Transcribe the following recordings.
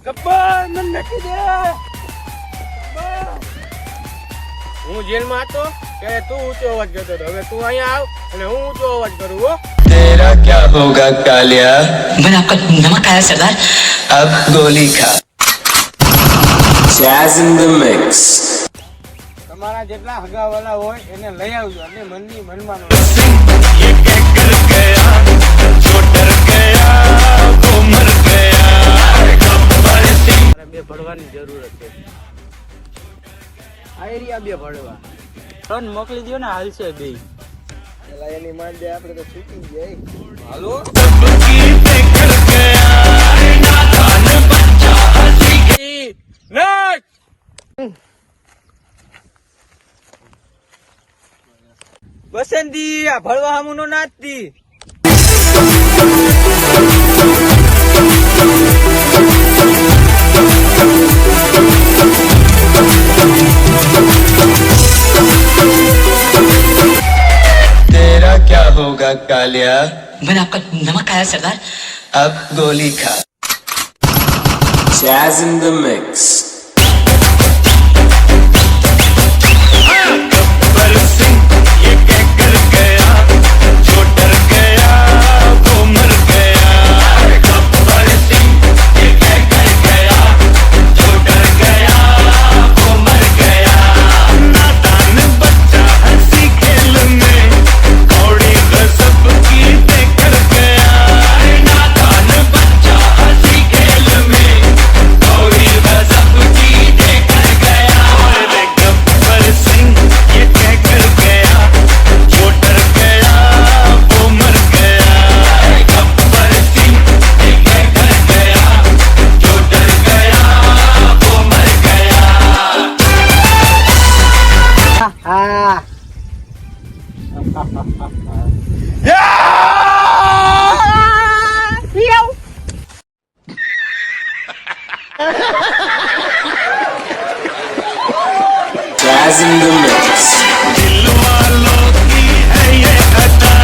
ગબ્બર મને નખી દે. હું જેલમાં હતો ત્યારે તું ઊંચો અવાજ કરતો હતો, હવે તું અહીંયા આવ અને હું ઊંચો અવાજ કરું હો. तेरा क्या होगा कालिया? मैंने आपका नमक खाया सरदार। अब गोली खा। Jazz in the mix. તમારા જેટલા હગાવાલા હોય એને લઈ આવજો અને મનની મનમાં ये क्या कर गया जो डर गया वो मर गया। गब्बर सिंह બે ભણવાની જરૂરત છે. આ એરિયા બે ભણવા ત્રણ મોકલી દો ને હાલશે બે. પેલા એની માન દે આપણે તો છૂટી જાય. હાલો सबकी कर गया नादान बच्चा हंसी નાચ. વસંતી આ ભળવા હામુ નો નાચતી. तेरा क्या होगा कालिया? मैंने आपका नमक खाया सरदार। अब गोली खा। Jazz in the mix. Gabbar Singh ये क्या कर गया जो डर गया वो मर गया। गब्बर सिंह ये क्या कर गया जो डर गया वो मर गया। नादान बच्चा हंसी खेल में कौड़ी गजब की कर गया। नादान बच्चा हंसी खेल में कौड़ी गजब की कर गया। अरे गब्बर सिंह ये क्या कर गया जो डर गया वो मर गया। गब्बर सिंह ये क्या कर गया जो डर गया वो मर गया। Jazz in the mix. दिल वालों की है ये अदा,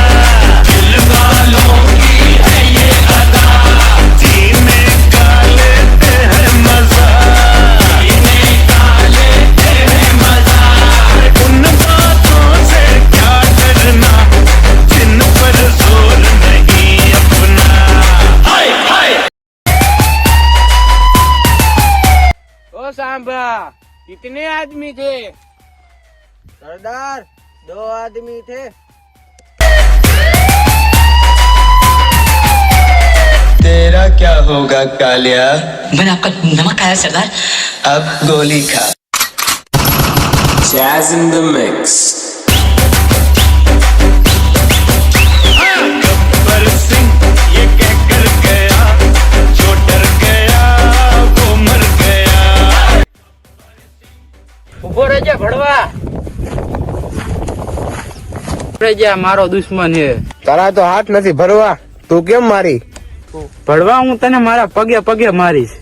दिल वालों की है ये अदा, जीने का लेते हैं मजा, जीने का लेते हैं मजा। उन बातों से क्या डरना जिन पर जोर नहीं अपना। हाय हाय ओ सांभा कितने आदमी थे? सरदार 2 आदमी थे. तेरा क्या होगा कालिया? मैंने आपका नमक खाया सरदार। अब गोली खा। Jazz in the mix. Gabbar Singh ये क्या कर गया जो डर गया वो मर गया। ઉભો રહેજે ભડવા. રહેજે મારો દુશ્મન છે. તારા તો હાથ નથી ભરવા, તું કેમ મારી? ભડવા હું તને મારા પગે પગે મારીશ.